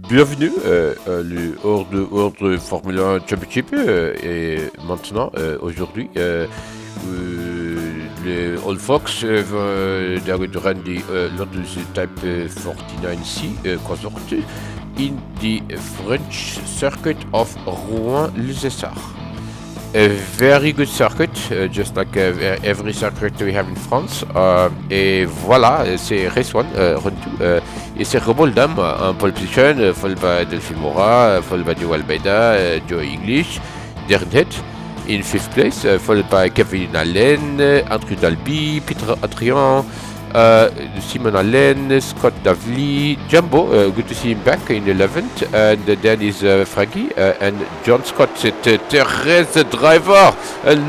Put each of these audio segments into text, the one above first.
Bienvenue le Worldformula Championship et maintenant aujourd'hui le All Fox der rennen die Lotus Type 49C consort in the French circuit of Rouen-Luzessar. A very good circuit, just like every circuit we have in France. Et voilà, c'est race 1, run 2. Et c'est Reboldam en pole position, followed by Delphine Mora, followed by Joe Almeida, Joe English, Darren Head in 5th place, followed by Kevin Allen, Andrew Dalby, Peter Adrian, Simon Allen, Scott Davley, Jumbo, good to see him back in 11th, and then is Frankie and John Scott. C'est Therese driver.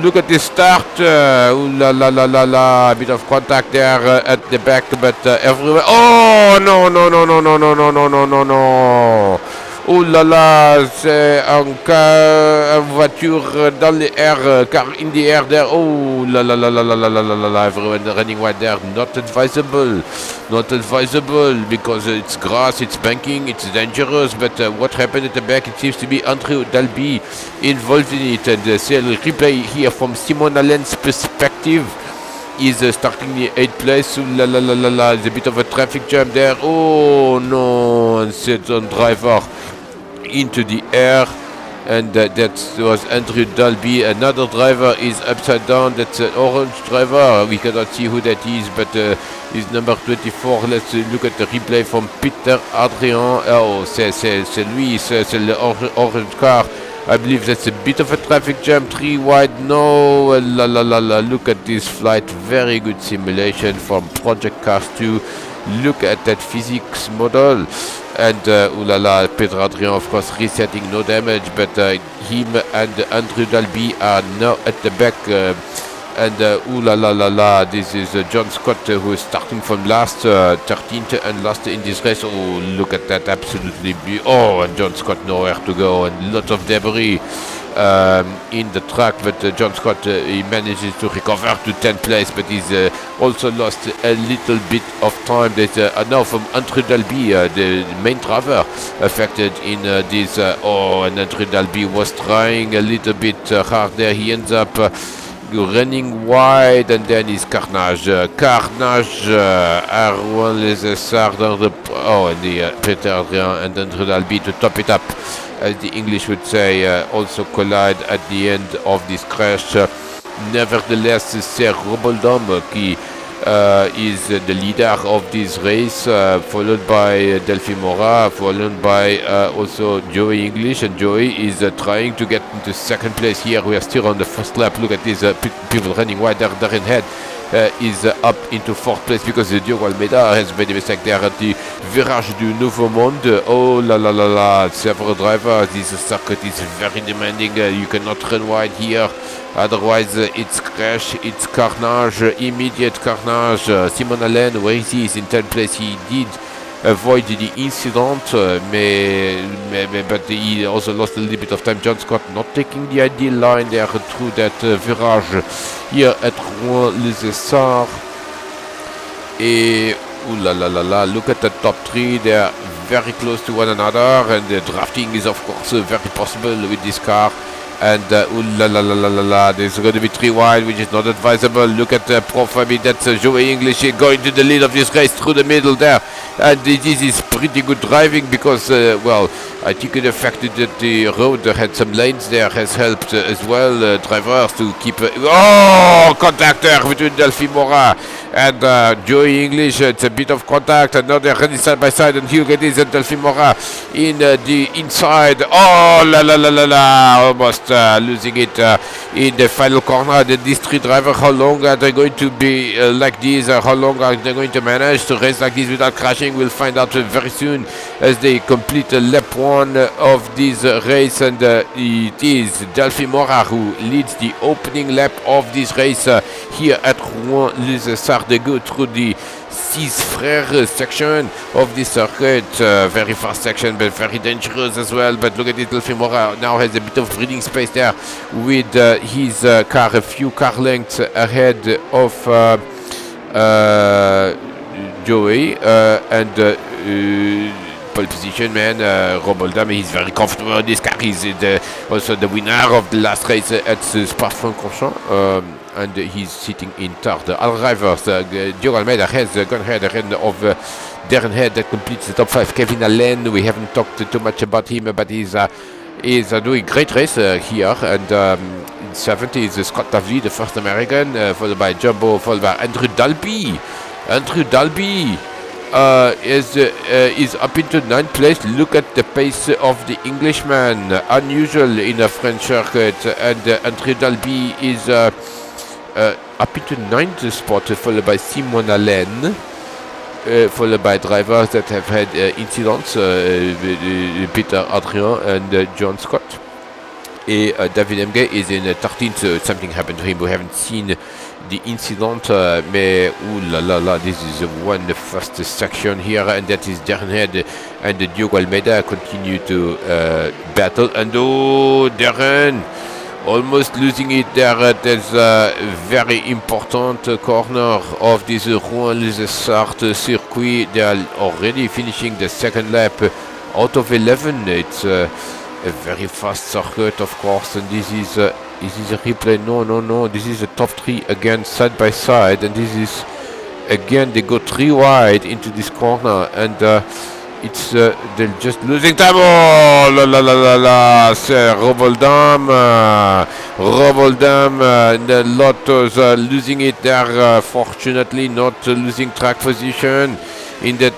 Look at this start. Ooh la la la la la. A bit of contact there at the back, but everywhere. Oh no no no no no no no no no no no. Oh là là, c'est une voiture dans les airs, car in the air there. Oh là là là là là là là là là. Everyone running wide there. Not advisable because it's grass, it's banking, it's dangerous. But what happened at the back? It seems to be Andrew Dalby involved in it. And the replay here from Simon Allen's perspective is starting the 8th place. Ooh la la la la la. There's a bit of a traffic jam there. Oh no, and c'est un driver into the air, and that was Andrew Dalby. Another driver is upside down. That's an orange driver. We cannot see who that is, but he's number 24. Let's look at the replay from Peter Adrian. Oh, c'est lui, c'est le orange car. I believe that's a bit of a traffic jam, 3 wide. No, la la la la. Look at this flight. Very good simulation from Project Cars 2. Look at that physics model. And ooh la la, Peter Adrian, of course, resetting, no damage, but him and Andrew Dalby are now at the back. And ooh la la la la, this is John Scott who is starting from last, 13th and last in this race. Oh, look at that, absolutely oh, and John Scott nowhere to go, and lot of debris in the track, but John Scott he manages to recover to 10th place, but he's also lost a little bit of time. There's now from Andrew Dalby, the main driver affected in this. Oh, and Andrew Dalby was trying a little bit hard there. He ends up running wide, and then is carnage à Rouen-Luzessar dans the and the Peter Adrian and Andrew Dalby to top it up, as the English would say, also collide at the end of this crash. Nevertheless, c'est Reboldam qui is the leader of this race, followed by Delphine Mora, followed by also Joey English, and Joey is trying to get into second place here. We are still on the first lap. Look at these people running wide there. Darren Head is up into 4th place because Diogo Almeida has made a mistake there at the virage du Nouveau Monde. Oh la la la la, several drivers. This circuit is very demanding. You cannot run wide here, otherwise it's crash, it's carnage, immediate carnage. Simon Allen, where is he? He's in 10th place. He did avoid the incident, but he also lost a little bit of time. John Scott not taking the ideal line there through that virage here at Rouen-Luzessar. Ooh la la la la, look at the top 3, they are very close to one another, and the drafting is of course very possible with this car. And ooh la la la la la la, there's going to be 3 wide, which is not advisable. Look at the profile, that's Joey English going to the lead of this race through the middle there. And this is pretty good driving because, well, I think the fact that the road had some lanes there has helped as well, drivers to keep... contact there between Delphine Mora and Joey English. It's a bit of contact, and now they're running side by side, and here it is, and Delphine Mora in the inside. Oh la la la la la, almost losing it in the final corner. These 3 drivers, how long are they going to be like this? How long are they going to manage to race like this without crashing? We'll find out very soon as they complete lap 1 of this race, and it is Delphine Mora who leads the opening lap of this race here at Rouen-Luzessar. They go through the Six Frères section of this circuit, very fast section but very dangerous as well. But look at it, Delphine Mora now has a bit of breathing space there with his car a few car lengths ahead of Joey, and pole position, man. Rob Oldham, he's very comfortable in this car. He's also the winner of the last race at Spa-Francorchamps, and he's sitting in third. All drivers, Diogo Almeida has gone ahead of Darren Head that completes the top 5. Kevin Allen, we haven't talked too much about him, but he's doing great race here. And in 70 is Scott Davey, the first American, followed by Jumbo, followed by Andrew Dalby. Andrew Dalby is up into 9th place. Look at the pace of the Englishman, unusual in a French circuit. And Andrew Dalby is up into 9th spot, followed by Simon Allen, followed by drivers that have had incidents, Peter Adrian and John Scott. David Emge is in 13th. Something happened to him. We haven't seen the incident, mais this is one first section here, and that is Darren Head and Diogo Almeida continue to battle. And Darren almost losing it there. There's a very important corner of this Rouen-les-Essarts circuit. They are already finishing the second lap out of 11. It's a very fast circuit, of course, and this is a replay. No, this is a top 3 again, side by side, and this is again, they go 3 wide into this corner, and it's they're just losing time. C'est Rob Oldham, the Lottos losing it there, fortunately not losing track position in the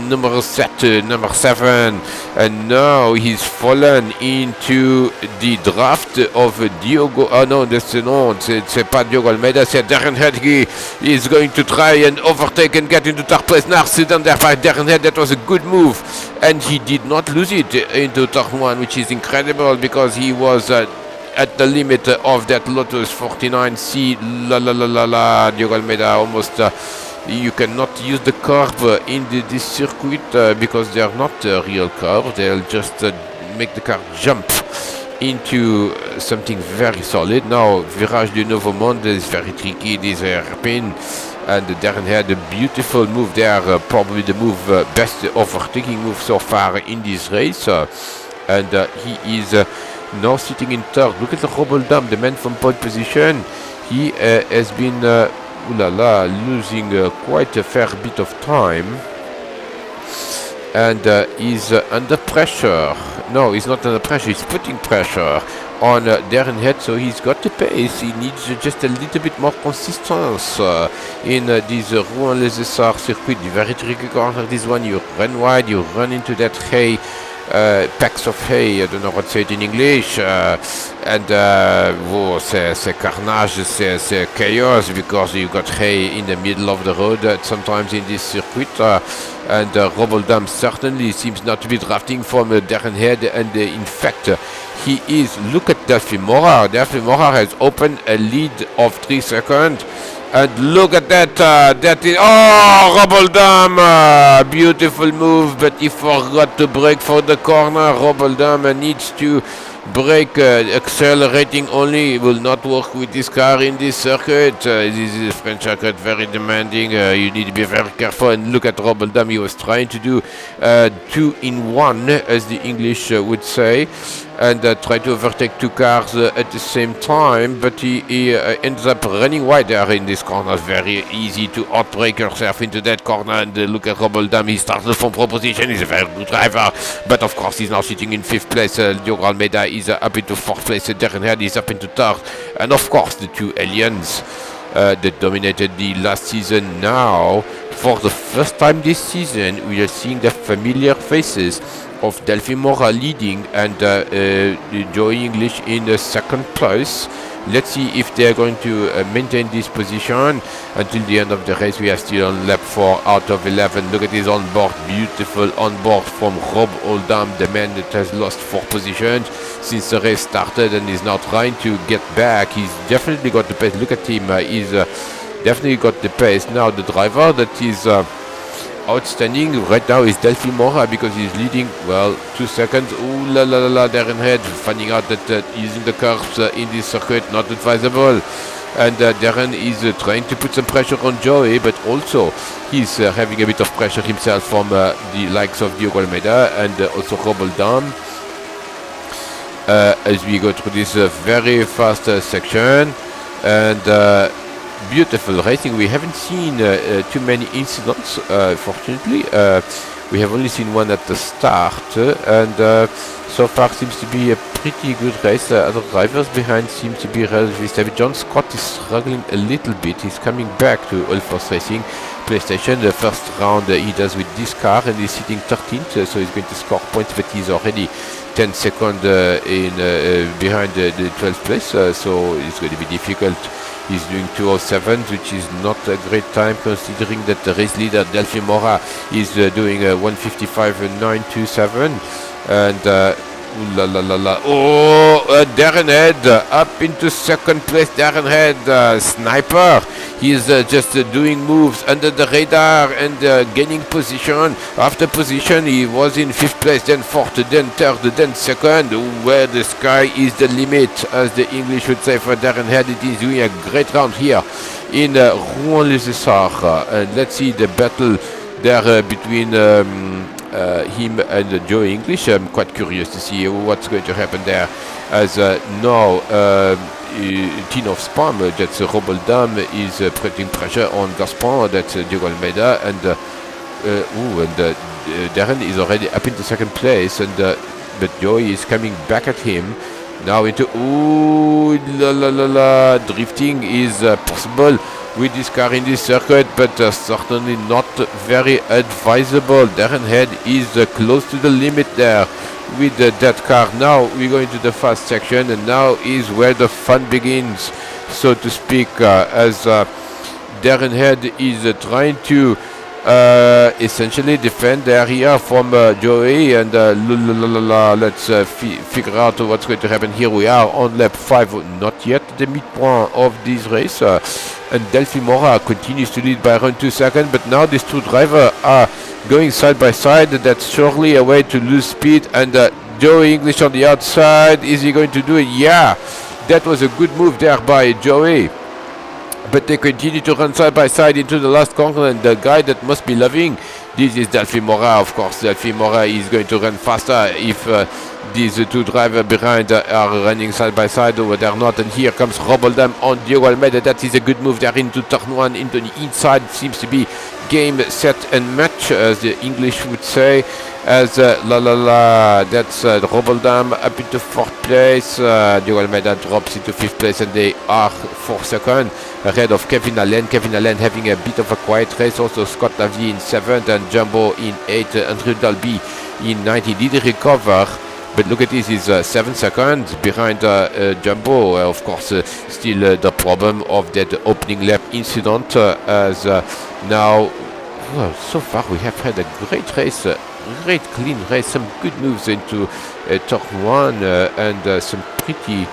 number 7, and now he's fallen into the draft of Diogo. C'est pas Diogo Almeida, c'est Darren Head. He is going to try and overtake and get into third place. Now sitting there by Darren Head. That was a good move, and he did not lose it into turn 1, which is incredible because he was at the limit of that Lotus 49C. Diogo Almeida almost. You cannot use the curb in this circuit because they are not real curb. They'll just make the car jump into something very solid. Now, Virage du Nouveau Monde is very tricky. This hairpin, and Darren had a beautiful move there. Probably the best overtaking move so far in this race. And he is now sitting in third. Look at the Rob Oldham, the man from pole position. He has been losing quite a fair bit of time, and is under pressure. No, he's not under pressure. He's putting pressure on Darren Head, so he's got the pace. He needs just a little bit more consistency in this Rouen-les-Essarts circuit. Very tricky corner. This one, you run wide, you run into that hay. Packs of hay, I don't know what to say it in English, and c'est carnage, c'est chaos because you got hay in the middle of the road sometimes in this circuit, and Rob Oldham certainly seems not to be drafting from Darren Head, and in fact he is. Look at Delphi Mora. Delphi Mora has opened a lead of 3 seconds. And look at that, that is, Rob Oldham, beautiful move, but he forgot to brake for the corner. Rob Oldham needs to brake, accelerating only. It will not work with this car in this circuit. This is a French circuit, very demanding. You need to be very careful. And look at Rob Oldham, he was trying to do 2 in 1, as the English would say, and try to overtake 2 cars at the same time, but he ends up running wide there in this corner. Very easy to outbrake yourself into that corner, and look at Rob Oldham. He started from pole position. He's a very good driver, but of course he's now sitting in 5th place. Diogo Almeida is up into 4th place. Darren Head is up into 3rd, and of course the 2 aliens that dominated the last season. Now, for the first time this season, we are seeing the familiar faces of Delphi Mora leading and Joey English in the 2nd place. Let's see if they are going to maintain this position until the end of the race. We are still on lap 4 out of 11. Look at his onboard, beautiful onboard from Rob Oldham, the man that has lost 4 positions since the race started and is now trying to get back. He's definitely got the pace. Look at him, he's definitely got the pace. Now the driver that is outstanding right now is Delphi Mora because he's leading, 2 seconds. Darren Head finding out that using the curves in this circuit not advisable. and Darren is trying to put some pressure on Joey, but also he's having a bit of pressure himself from the likes of Diogo Almeida and also Roboldam. As we go through this very fast section, and beautiful racing. We haven't seen too many incidents, fortunately. We have only seen one at the start, and so far seems to be a pretty good race. Other drivers behind seem to be relatively stable. John Scott is struggling a little bit. He's coming back to All-Force Racing PlayStation. The first round he does with this car, and he's sitting 13th, so he's going to score points, but he's already 10 seconds behind the 12th place, so it's going to be difficult. He's doing 2:07, which is not a great time considering that the race leader Delphi Mora is doing 1:55.927, and ooh la la la la. Oh, Darren Head up into second place. Darren Head, sniper. He is just doing moves under the radar and gaining position after position. He was in 5th place, then 4th, then 3rd, then 2nd. Where the sky is the limit, as the English would say for Darren Head. It is doing a great round here in Rouen-les-Essarts. And let's see the battle there between him and Joe English. I'm quite curious to see what's going to happen there, as now Tino Spam, that's Roboldam, is putting pressure on Gaspar, that's Diogo Almeida, and Darren is already up into second place, and but Joey is coming back at him now into drifting is possible with this car in this circuit, but certainly not very advisable. Darren Head is close to the limit there with that car. Now we go into the fast section, and now is where the fun begins, so to speak, as Darren Head is trying to essentially defend the area from Joey, and let's figure out what's going to happen. Here we are on lap 5, not yet the midpoint of this race, and Delphi Mora continues to lead by around 2 seconds, but now these two drivers are going side by side. That's surely a way to lose speed, and Joey English on the outside. Is he going to do it? Yeah, that was a good move there by Joey. But they continue to run side by side into the last corner, and the guy that must be loving this is Delphi Mora. Of course, Delphi Mora is going to run faster if these two drivers behind are running side by side, or they're not. And here comes Roboldam on Diogo Almeida. That is a good move there into turn 1, into the inside. Seems to be game, set and match, as the English would say, as that's Roboldam up into 4th place. Diogo Almeida drops into 5th place, and they are 4 seconds ahead of Kevin Allen. Kevin Allen having a bit of a quiet race. Also Scott Lavier in 7th, and Jumbo in 8th. Andrew Dalby in 9th. He did recover, but look at this, he's 7 seconds behind Jumbo. Of course, still the problem of that opening lap incident, as now, well, so far we have had a great race, great clean race, some good moves into turn 1, and some pretty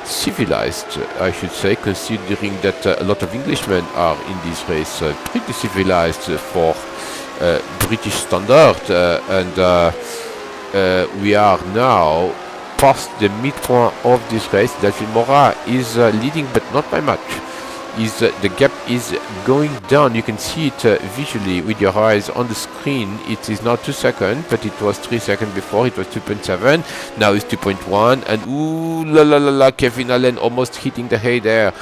civilized, I should say, considering that a lot of Englishmen are in this race. Pretty civilized for British standard, and we are now past the midpoint of this race. Delphi Mora is leading, but not by much. The gap is going down. You can see it visually with your eyes on the screen. It is now 2 seconds, but it was 3 seconds before. It was 2.7. Now it's 2.1. And ooh la la la la, Kevin Allen almost hitting the hay there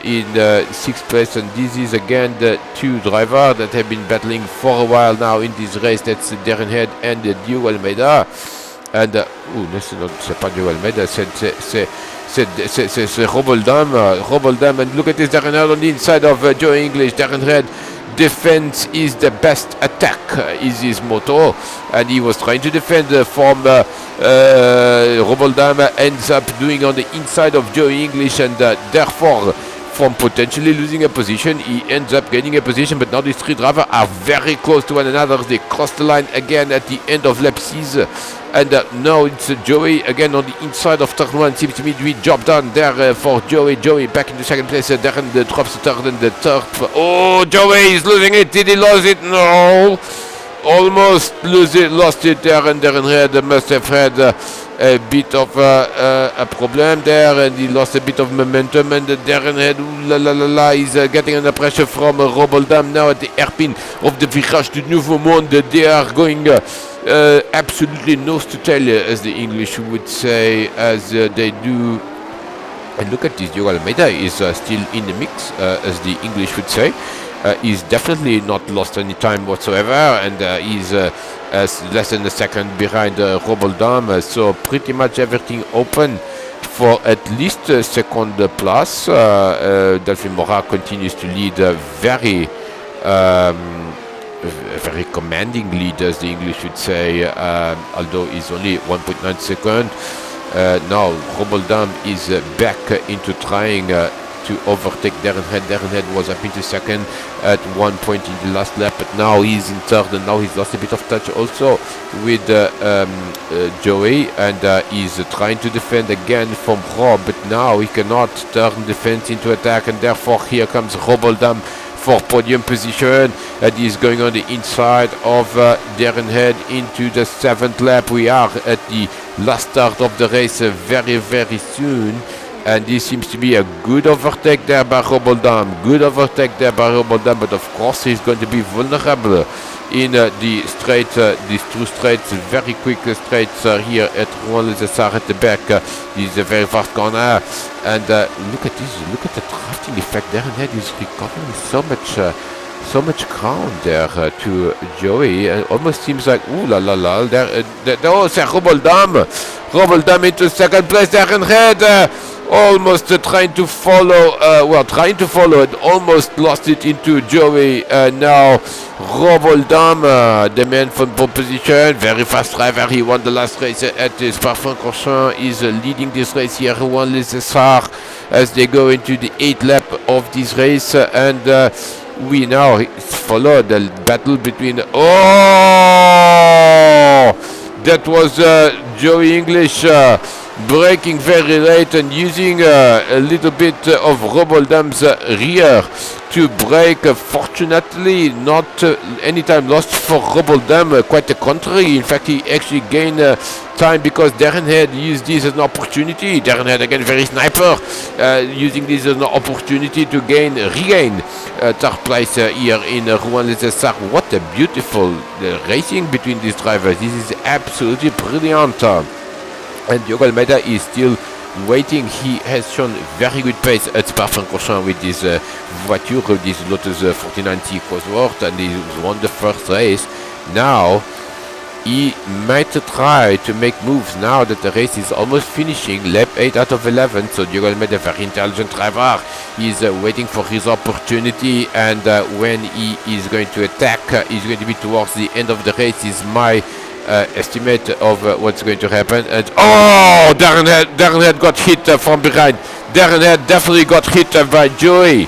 in 6th place. And this is again the two drivers that have been battling for a while now in this race. That's Darren Head and Diogo Almeida. And c'est pas Diogo Almeida, c'est Roboldam, and look at this, Darren Head on the inside of Joe English. Darren Head, defense is the best attack, is his motto, and he was trying to defend from Roboldam, ends up doing on the inside of Joe English, and therefore from potentially losing a position, he ends up gaining a position. But now these three drivers are very close to one another. They cross the line again at the end of lap 6. And now it's Joey again on the inside of turn 1. Seems to me to be job done there for Joey. Joey back into second place. Darren drops the third, and the third. Oh, Joey is losing it. Did he lose it? No. Almost lost it there, and Darren Head must have had a bit of a problem there, and he lost a bit of momentum, and Darren Head, is getting under pressure from Roboldam now at the hairpin of the virage du Nouveau Monde. They are going absolutely nose to tail, as the English would say, as they do. And look at this, Diogo Almeida is still in the mix, as the English would say. He's definitely not lost any time whatsoever, and he's less than a second behind Roboldam, so pretty much everything open for at least second place. Delphine Morat continues to lead very very commanding lead, as the English would say, although he's only 1.9 seconds. Now Roboldam is back into trying to overtake Darren Head. Darren Head was up into second at one point in the last lap, but now he's in third, and now he's lost a bit of touch also with Joey, and he's trying to defend again from Rob, but now he cannot turn defense into attack, and therefore here comes Roboldam for podium position, and he's going on the inside of Darren Head into the 7th lap. We are at the last start of the race very, very soon, and this seems to be a good overtake there by Roboldam. Good overtake there by Roboldam, but of course he's going to be vulnerable in the straight, these two straights, very quick straights here at Rouen-les-Essarts at the back. This is a very fast corner, and look at this, look at the drafting effect. Darren Head is recovering so much ground there to Joey. It almost seems like, ooh la la la, oh, c'est Roboldam into second place. Darren Head almost trying to follow, and almost lost it into Joey. Now Roboldam, the man from pole position, very fast driver. He won the last race at Spa-Francorchamps. Is leading this race here, Rouen-les-Essarts, as they go into the 8th lap of this race, and we now follow the battle between, that was Joey English braking very late and using a little bit of Roboldam's rear to brake. Fortunately, not any time lost for Roboldam, quite the contrary. In fact, he actually gained time because Darren Head used this as an opportunity. Darren Head, again, very sniper, using this as an opportunity to regain third place here in Rouen-les-Essarts. What a beautiful racing between these drivers. This is absolutely brilliant. And Diogo Almeida is still waiting. He has shown very good pace at Spa-Francorchamps with this voiture, this Lotus 49C Cosworth, and he won the first race. Now he might try to make moves now that the race is almost finishing. Lap 8 out of 11, so Diogo Almeida, very intelligent driver. He's waiting for his opportunity, and when he is going to attack, he's going to be towards the end of the race, is my estimate of what's going to happen. And Darren Head got hit from behind. Darren Head definitely got hit by Joey,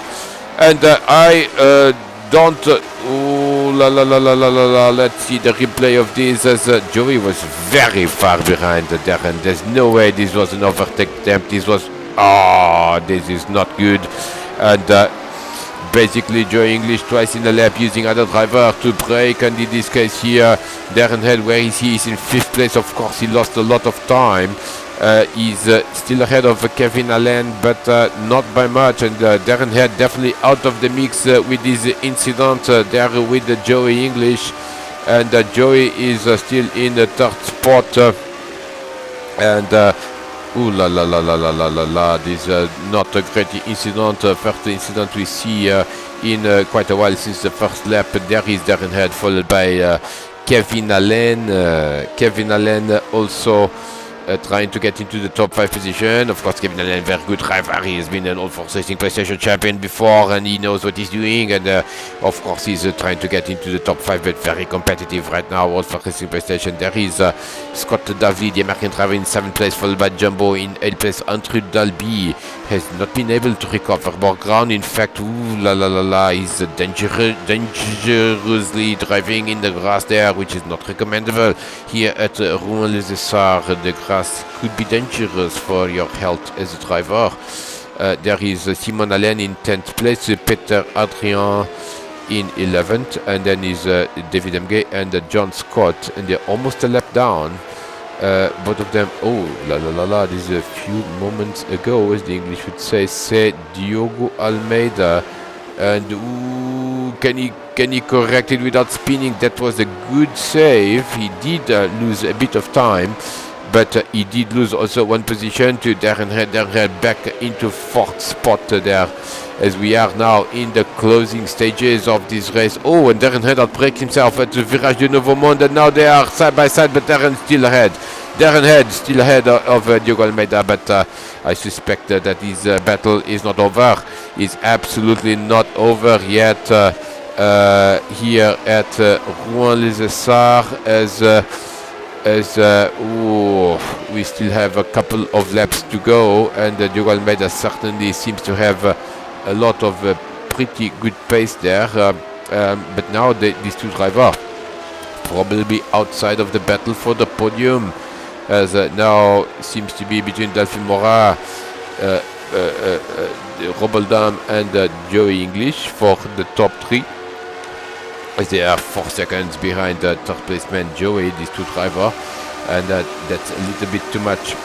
and I don't. Let's see the replay of this, as Joey was very far behind Darren. There's no way this was an overtake attempt. This was this is not good, and basically Joey English twice in the lap using other driver to brake, and in this case here Darren Head, where is he? Is in 5th place. Of course he lost a lot of time. He's still ahead of Kevin Allen, but not by much, and Darren Head definitely out of the mix with this incident there with Joey English, and Joey is still in the 3rd spot, and ooh la la la la la la la la. This is not a great incident. First incident we see in quite a while since the first lap. There is Darren Head, followed by Kevin Allen. Kevin Allen also trying to get into the top 5 position. Of course, Kevin Allen, very good driver. He has been an All-Force Racing PlayStation champion before, and he knows what he's doing. And of course, he's trying to get into the top 5, but very competitive right now. All-Force Racing PlayStation. There is Scott Davey, the American driver, in 7th place, followed by Jumbo in 8th place. Andrew Dalby has not been able to recover more ground. In fact, ooh la la la la, he's dangerously driving in the grass there, which is not recommendable here at Rouen-les-Essarts. The grass could be dangerous for your health as a driver. There is Simon Allen in 10th place, Peter Adrian in 11th, and then is David Emgay and John Scott, and they're almost a lap down. Both of them, oh la la la la, this is a few moments ago, as the English would say, c'est Diogo Almeida. And ooh, can he correct it without spinning? That was a good save. He did lose a bit of time, but he did lose also one position to Darren Head back into fourth spot there, as we are now in the closing stages of this race. Oh, and Darren Head outbreaks himself at the Virage du Nouveau Monde, and now they are side by side, but Darren still ahead. Darren Head still ahead of Diogo Almeida, but I suspect that his battle is not over. It's absolutely not over yet here at Rouen-les-Essarts, as we still have a couple of laps to go, and Diogo Almeida certainly seems to have a lot of pretty good pace there. But now these two drivers probably outside of the battle for the podium, as now seems to be between Delphine Morat, Roboldam and Joey English for the top three, as they are 4 seconds behind the third placeman Joey, these two drivers, and that's a little bit too much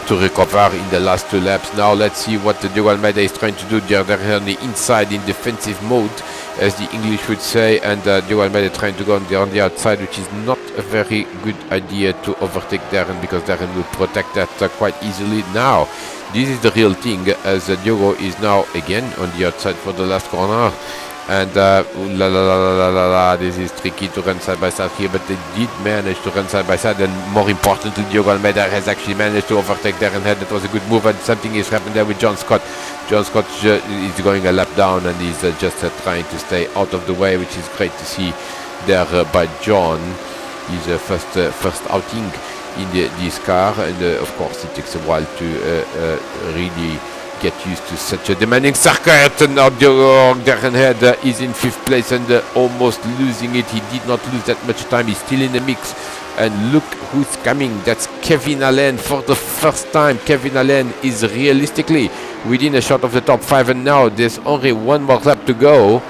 to recover in the last 2 laps. Now let's see what the Diogo Almeida is trying to do. They're on the inside in defensive mode, as the English would say, and Diogo Almeida trying to go on the outside, which is not a very good idea to overtake Darren, because Darren will protect that quite easily. Now this is the real thing, as Diogo is now again on the outside for the last corner, and this is tricky to run side by side here, but they did manage to run side by side, and more importantly, Diogo Almeida has actually managed to overtake Darren Head. That was a good move, and something is happening there with John Scott. John Scott is going a lap down, and he's just trying to stay out of the way, which is great to see there by John. His first outing in this car, and of course it takes a while to really get used to such a demanding circuit. And now Darren Head is in 5th place and almost losing it. He did not lose that much time. He's still in the mix. And look who's coming. That's Kevin Allen for the first time. Kevin Allen is realistically within a shot of the top 5. And now there's only one more lap to go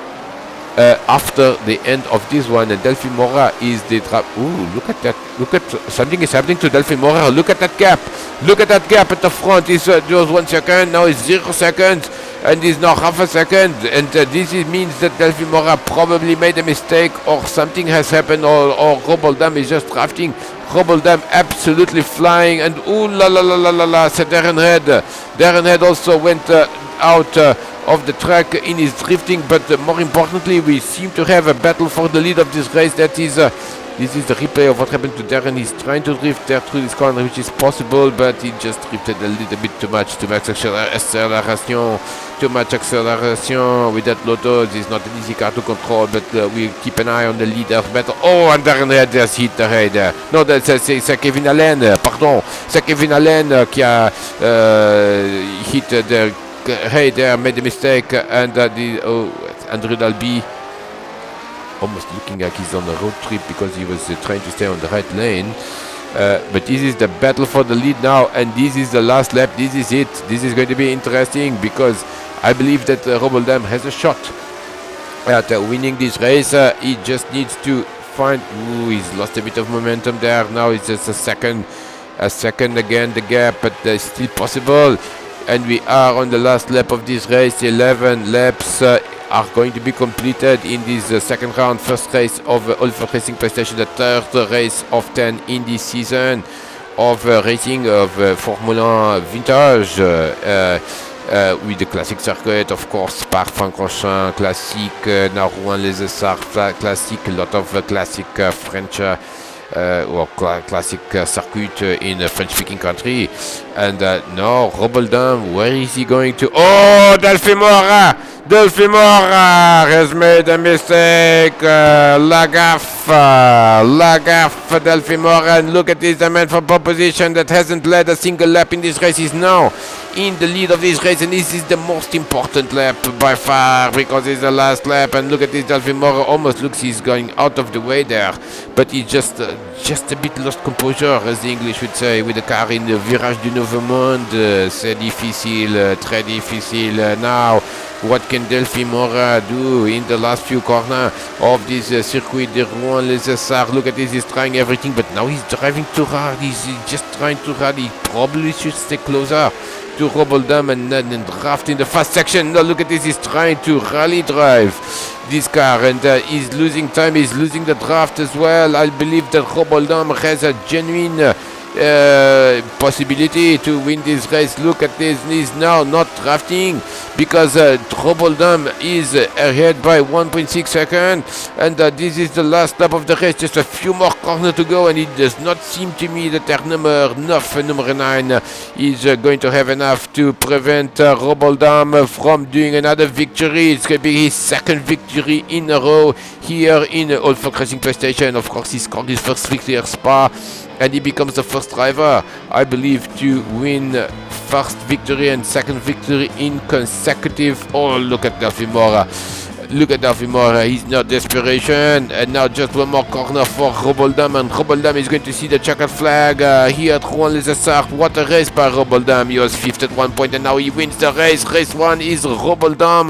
after the end of this one. And Delphine Morat is the trap. Ooh, look at that. Look at something is happening to Delphine Morat. Look at that gap. Look at that gap at the front. It's just 1 second. Now it's 0 seconds. And it's now half a second. And this means that Delphine Morat probably made a mistake, or something has happened, or Roboldam is just drafting. Roboldam absolutely flying. And ooh la la la la la la. So Darren Head. Darren Head also went out of the track in his drifting, but more importantly, we seem to have a battle for the lead of this race. That is this is the replay of what happened to Darren. He's trying to drift there through this corner, which is possible, but he just drifted a little bit too much acceleration, too much acceleration with that Lotus. It's not an easy car to control, but we keep an eye on the leader's battle. Oh, and Darren Head has hit the Head. No, c'est Kevin Allen, pardon. C'est Kevin Allen qui a hit the Head there, made a mistake, and Andrew Dalby almost looking like he's on a road trip because he was trying to stay on the right lane. But this is the battle for the lead now, and this is the last lap. This is it. This is going to be interesting, because I believe that Roboldam has a shot at winning this race. He just needs to find. Ooh, he's lost a bit of momentum there. Now it's just a second again, the gap, but it's still possible. And we are on the last lap of this race. 11 laps are going to be completed in this second round. First race of OFR Racing PlayStation, the third race of 10 in this season of racing of Formula Vintage with the classic circuit, of course, Spa-Francorchamps classic, now Rouen-les-Essarts classic, a lot of classic French or classic circuit in a French-speaking country. And now Roboldam, where is he going to? Oh, Delphine Morat! Delphine Morat has made a mistake. La gaffe, Delphine Morat. And look at this, the man for pole position that hasn't led a single lap in this race is now in the lead of this race, and this is the most important lap by far, because it's the last lap. And look at this, Delphine Morat almost looks he's going out of the way there, but he just a bit lost composure, as the English would say, with the car in the Virage du Nouveau Monde. C'est difficile, très difficile. Now What can Delphi Mora do in the last few corners of this circuit de Rouen-les-Essarts? Look at this, he's trying everything, but now he's driving too hard. He's just trying too hard. He probably should stay closer to Roboldam and draft in the fast section. No, look at this, he's trying to rally drive this car, and he's losing time, he's losing the draft as well. I believe that Roboldam has a genuine possibility to win this race. Look at this, he's now not drafting because Roboldam is ahead by 1.6 seconds, and this is the last lap of the race. Just a few more corners to go, and it does not seem to me that their number 9 is going to have enough to prevent Roboldam from doing another victory. It's going to be his second victory in a row here in Worldformula Racing PlayStation. Of course, he scored his first victory at Spa, and he becomes the first driver, I believe, to win first victory and second victory in consecutive. Oh, look at Delphi Mora. Look at Delphi Mora. He's now desperation. And now just one more corner for Roboldam. And Roboldam is going to see the checkered flag here at Rouen-les-Essarts. What a race by Roboldam. He was fifth at one point, and now he wins the race. Race 1 is Roboldam,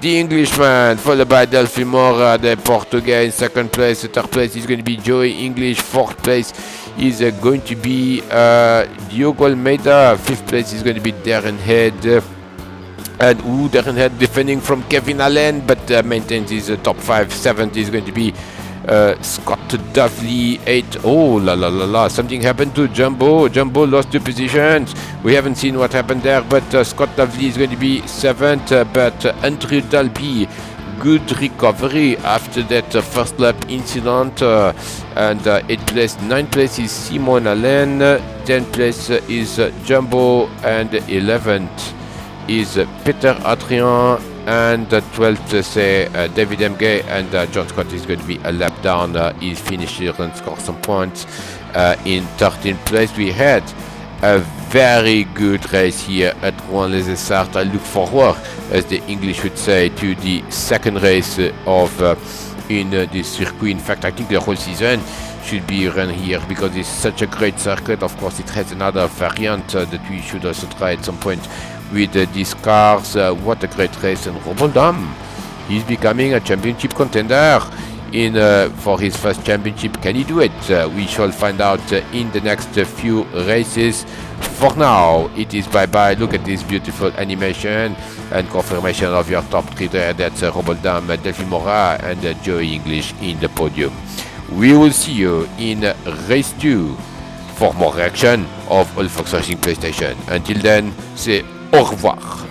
the Englishman, followed by Delphi Mora, the Portuguese, in second place. Third place is going to be Joey English. Fourth place is going to be Diogo Almeida. Fifth place is going to be Darren Head. And Darren Head defending from Kevin Allen, but maintains his top 5. Seventh is going to be Scott Dovely. 8. Oh la la la la! Something happened to Jumbo. Jumbo lost 2 positions. We haven't seen what happened there, but Scott Dovely is going to be 7th. But Andrew Dalby, good recovery after that first lap incident. And 8th place, 9th place is Simon Allen. 10th place is Jumbo, and 11th is Peter Adrien, and 12th say David Emgay, and John Scott is going to be a lap down. He finished here and scored some points. In 13th place we had a very good race here at Rouen-les-Essarts. I look forward, as the English would say, to the second race of in this circuit. In fact, I think the whole season should be run here because it's such a great circuit. Of course, it has another variant that we should also try at some point with these cars. What a great race. And Roboldam, he's becoming a championship contender in for his first championship. Can he do it? We shall find out in the next few races. For now, it is bye-bye. Look at this beautiful animation and confirmation of your top 3 there. That's Roboldam, Delphi Mora, and Joey English in the podium. We will see you in race 2 for more action of Worldformula Racing PlayStation. Until then, c'est au revoir.